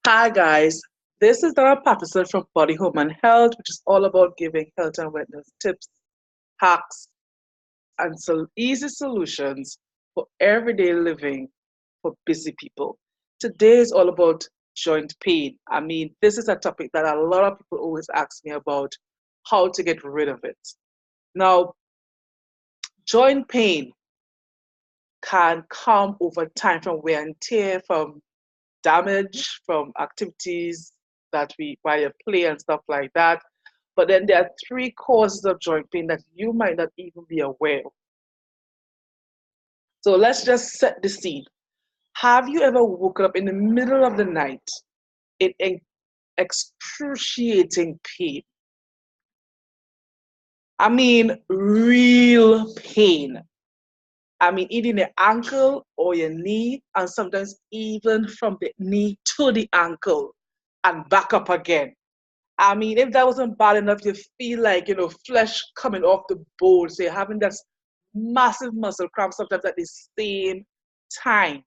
Hi guys, this is Dara Patterson from Body, Home and Health, which is all about giving health and wellness tips, hacks, and easy solutions for everyday living for busy people. Today is all about joint pain. This is a topic that a lot of people always ask me about how to get rid of it. Now, joint pain can come over time from wear and tear, from damage from activities that we while you play and stuff like that. But then there are three causes of joint pain that you might not even be aware of. So let's just set the scene. Have you ever woken up in the middle of the night in excruciating pain? Real pain. Either in the ankle or your knee, and sometimes even from the knee to the ankle and back up again. If that wasn't bad enough, you feel like, flesh coming off the bone. So you're having that massive muscle cramp sometimes at the same time.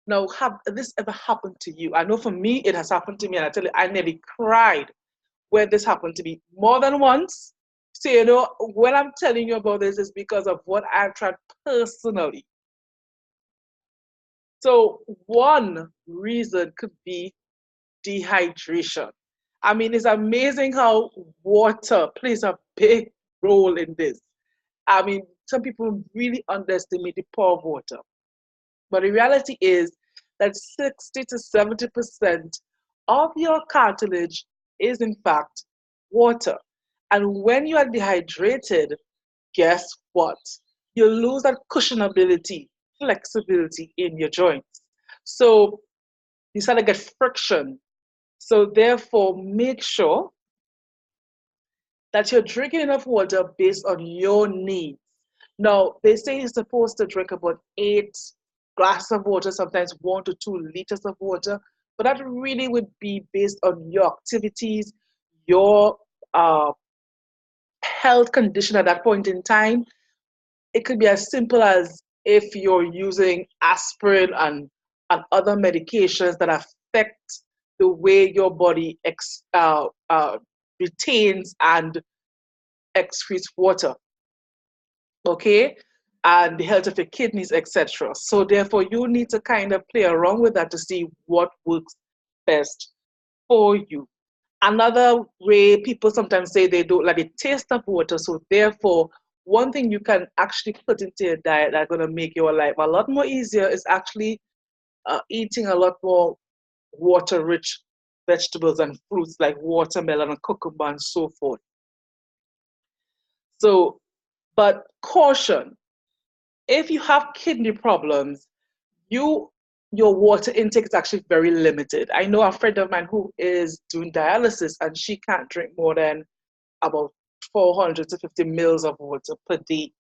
Now, have this ever happened to you? I know for me, it has happened to me. And I tell you, I nearly cried when this happened to me more than once. So, when I'm telling you about this, is because of what I've tried personally. So, one reason could be dehydration. It's amazing how water plays a big role in this. Some people really underestimate the power of water. But the reality is that 60 to 70% of your cartilage is, in fact, water. And when you are dehydrated, guess what? You lose that cushionability, flexibility in your joints. So you start to get friction. So therefore, make sure that you're drinking enough water based on your needs. Now, they say you're supposed to drink about 8 glasses of water, sometimes 1 to 2 liters of water, but that really would be based on your activities, your health condition at that point in time. It could be as simple as if you're using aspirin and other medications that affect the way your body retains and excretes water, okay? And the health of your kidneys, etc. So therefore, you need to kind of play around with that to see what works best for you. Another way people sometimes say they don't like the taste of water. So therefore, one thing you can actually put into your diet that's going to make your life a lot more easier is actually eating a lot more water-rich vegetables and fruits like watermelon and cucumber and so forth. So, but caution, if you have kidney problems, your water intake is actually very limited. I know a friend of mine who is doing dialysis and she can't drink more than about 400 to 50 mils of water per day.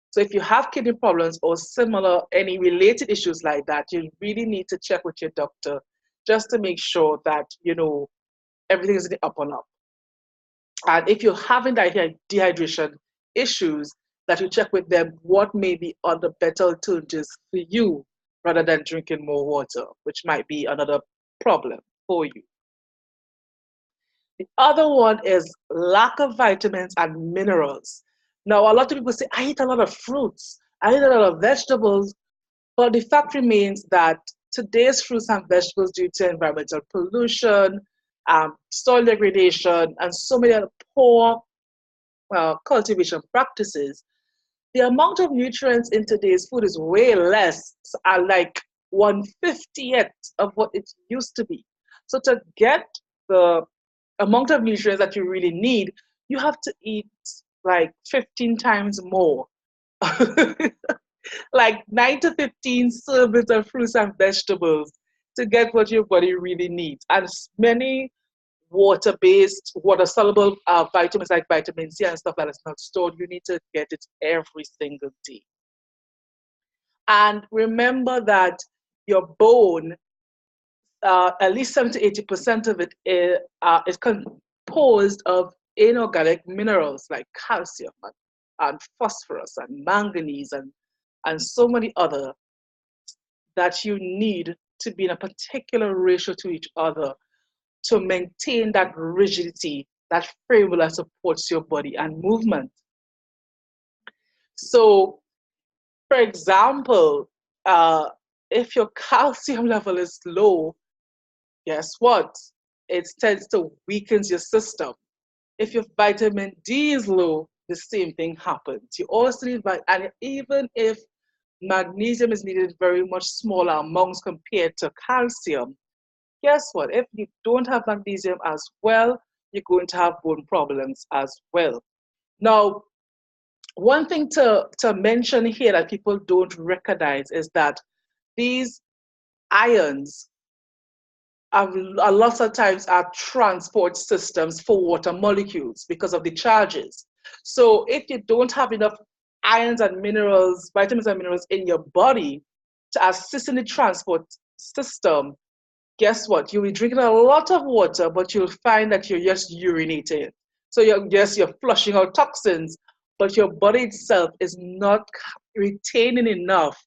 So if you have kidney problems or similar, any related issues like that, you really need to check with your doctor just to make sure that, everything is in the up and up. And if you're having dehydration issues, that you check with them what may be other better alternatives for you rather than drinking more water, which might be another problem for you. The other one is lack of vitamins and minerals. Now, a lot of people say, I eat a lot of fruits, I eat a lot of vegetables, but the fact remains that today's fruits and vegetables, due to environmental pollution, soil degradation, and so many other poor cultivation practices, the amount of nutrients in today's food is way less, like 1/50th of what it used to be. So to get the amount of nutrients that you really need, you have to eat like 15 times more. Like 9 to 15 servings of fruits and vegetables to get what your body really needs. And many water-based, water-soluble vitamins like vitamin C and stuff that is not stored, you need to get it every single day. And remember that your bone, at least 70 to 80% of it is composed of inorganic minerals like calcium and phosphorus and manganese and so many other that you need to be in a particular ratio to each other to maintain that rigidity, that framework that supports your body and movement. So, for example, if your calcium level is low, guess what? It tends to weaken your system. If your vitamin D is low, the same thing happens. You also need and even if magnesium is needed very much smaller amounts compared to calcium, guess what? If you don't have magnesium as well, you're going to have bone problems as well. Now, one thing to mention here that people don't recognize is that these ions a lot of times are transport systems for water molecules because of the charges. So if you don't have enough ions and minerals, vitamins and minerals in your body to assist in the transport system, guess what? You'll be drinking a lot of water, but you'll find that you're just urinating. So you're flushing out toxins, but your body itself is not retaining enough,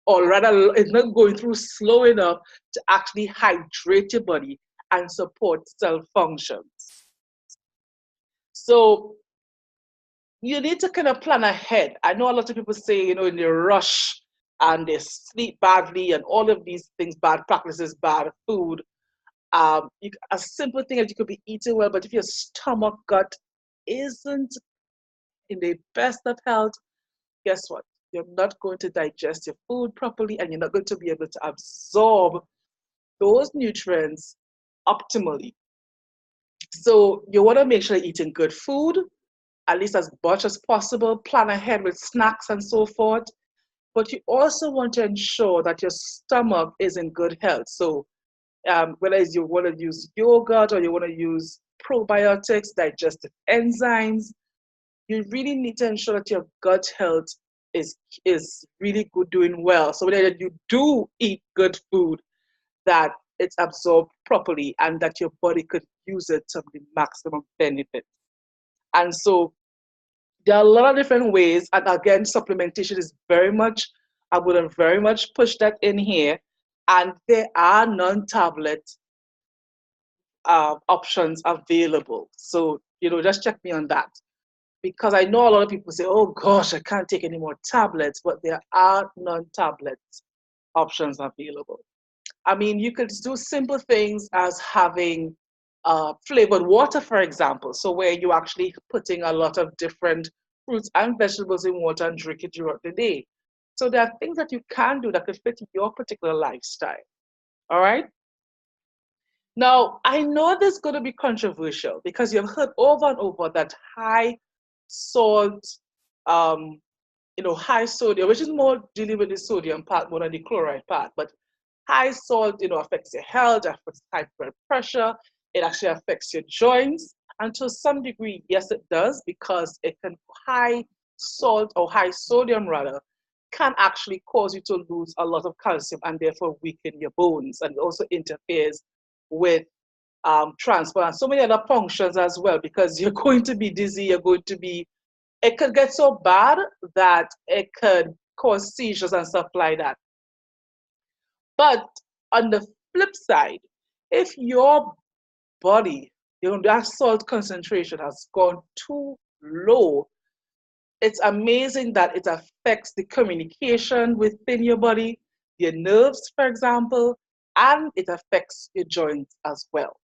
or rather it's not going through slow enough to actually hydrate your body and support cell functions. So you need to kind of plan ahead. I know a lot of people say, in they rush and they sleep badly and all of these things, bad practices, bad food. A simple thing is you could be eating well, but if your stomach gut isn't in the best of health, guess what? You're not going to digest your food properly and you're not going to be able to absorb those nutrients optimally. So you want to make sure you're eating good food, at least as much as possible, plan ahead with snacks and so forth. But you also want to ensure that your stomach is in good health. So whether you want to use yogurt or you want to use probiotics, digestive enzymes, you really need to ensure that your gut health is really good, doing well. So whether you do eat good food, that it's absorbed properly and that your body could use it to the maximum benefit. And so there are a lot of different ways. And again, supplementation is I would have very much pushed that in here. And there are non-tablet options available. So, just check me on that. Because I know a lot of people say, oh gosh, I can't take any more tablets, but there are non-tablet options available. I mean, you could do simple things as having flavored water, for example. So where you're actually putting a lot of different fruits and vegetables in water and drink it throughout the day. So there are things that you can do that could fit your particular lifestyle. All right. Now, I know this is going to be controversial because you've heard over and over that high salt, high sodium, which is more dealing with the sodium part more than the chloride part, but high salt, affects your health, affects high blood pressure, it actually affects your joints. And to some degree, yes, it does, because high salt or high sodium rather, can actually cause you to lose a lot of calcium and therefore weaken your bones. And it also interferes with transport and so many other functions as well, because you're going to be dizzy, it could get so bad that it could cause seizures and stuff like that. But on the flip side, if your body, that salt concentration has gone too low, it's amazing that it affects the communication within your body, your nerves, for example, and it affects your joints as well.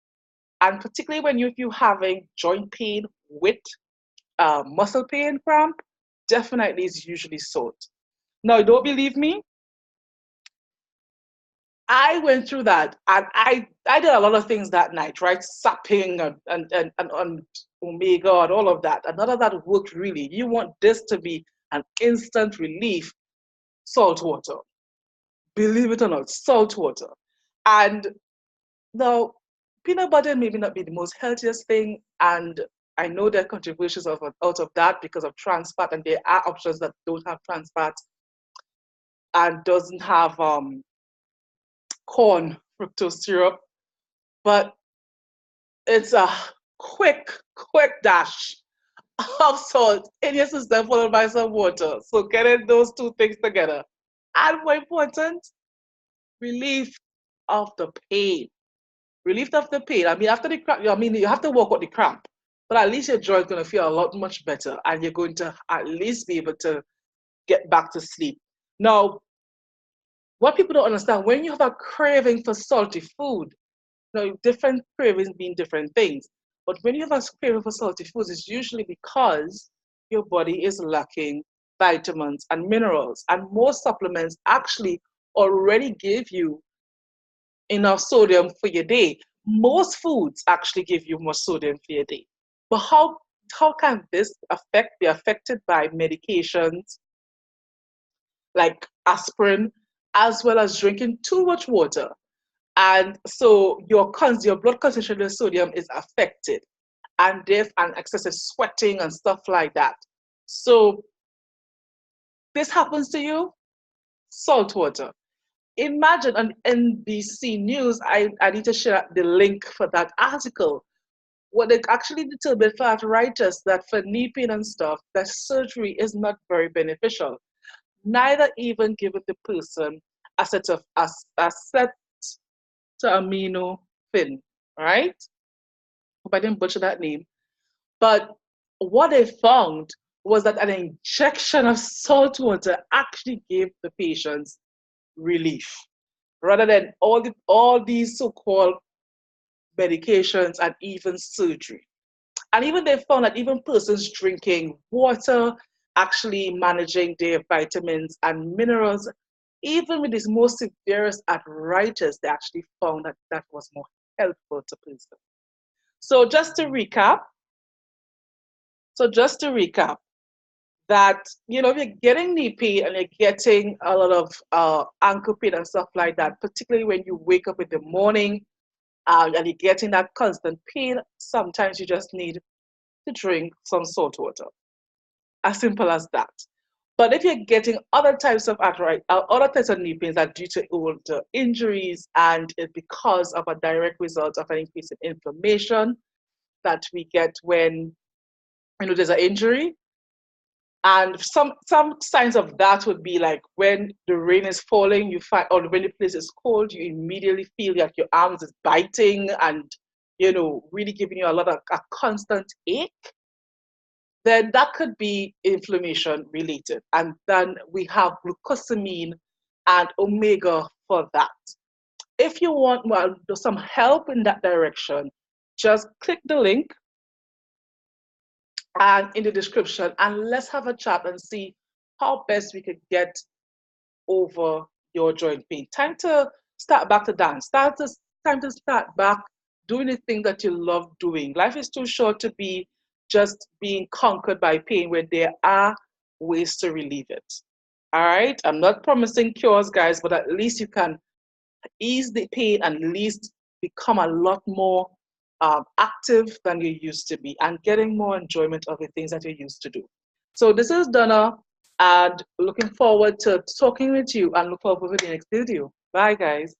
And particularly if you're having joint pain with muscle pain, cramp, definitely is usually salt. Now, don't believe me? I went through that, and I did a lot of things that night, right? Sapping and omega and all of that. And none of that worked really. You want this to be an instant relief, salt water. Believe it or not, salt water. And now, peanut butter maybe not be the most healthiest thing, and I know there are contributions out of that because of trans fat, and there are options that don't have trans fat and doesn't have corn fructose syrup, but it's a quick dash of salt in your system followed by some water. So getting those two things together. And more important, relief of the pain. Relief of the pain. I mean, after the cramp, I mean, you have to work out the cramp, but at least your joint's going to feel a lot much better, and you're going to at least be able to get back to sleep. Now, what people don't understand, when you have a craving for salty food, different cravings mean different things. But when you have a craving for salty foods, it's usually because your body is lacking vitamins and minerals. And most supplements actually already give you enough sodium for your day. Most foods actually give you more sodium for your day. But how can this be affected by medications like aspirin, as well as drinking too much water? And so your blood concentration of sodium is affected, and excessive sweating and stuff like that. So this happens to you, salt water. Imagine on NBC News, I need to share the link for that article, where they actually determined for arthritis that for knee pain and stuff, that surgery is not very beneficial. Neither even giving the person a set to amino fin, right? Hope I didn't butcher that name. But what they found was that an injection of salt water actually gave the patients relief, rather than all these so-called medications and even surgery. And even they found that even persons drinking water, actually managing their vitamins and minerals, even with this most severest arthritis, they actually found that that was more helpful to persons. So just to recap, that, if you're getting knee pain and you're getting a lot of ankle pain and stuff like that, particularly when you wake up in the morning and you're getting that constant pain, sometimes you just need to drink some salt water. As simple as that. But if you're getting other types of arthritis, other types of knee pains that due to older injuries, and it's because of a direct result of an increase in inflammation that we get when there's an injury. And some signs of that would be like when the rain is falling, you find, or when the place is cold, you immediately feel like your arms is biting and really giving you a constant ache. Then that could be inflammation related. And then we have glucosamine and omega for that. If you want some help in that direction, just click the link and in the description, and let's have a chat and see how best we could get over your joint pain. Time to start back to dance. Time to start back doing the thing that you love doing. Life is too short to be just being conquered by pain, when there are ways to relieve it. All right? I'm not promising cures, guys, but at least you can ease the pain and at least become a lot more active than you used to be, and getting more enjoyment of the things that you used to do. So this is Donna, and looking forward to talking with you, and look forward to the next video. Bye, guys.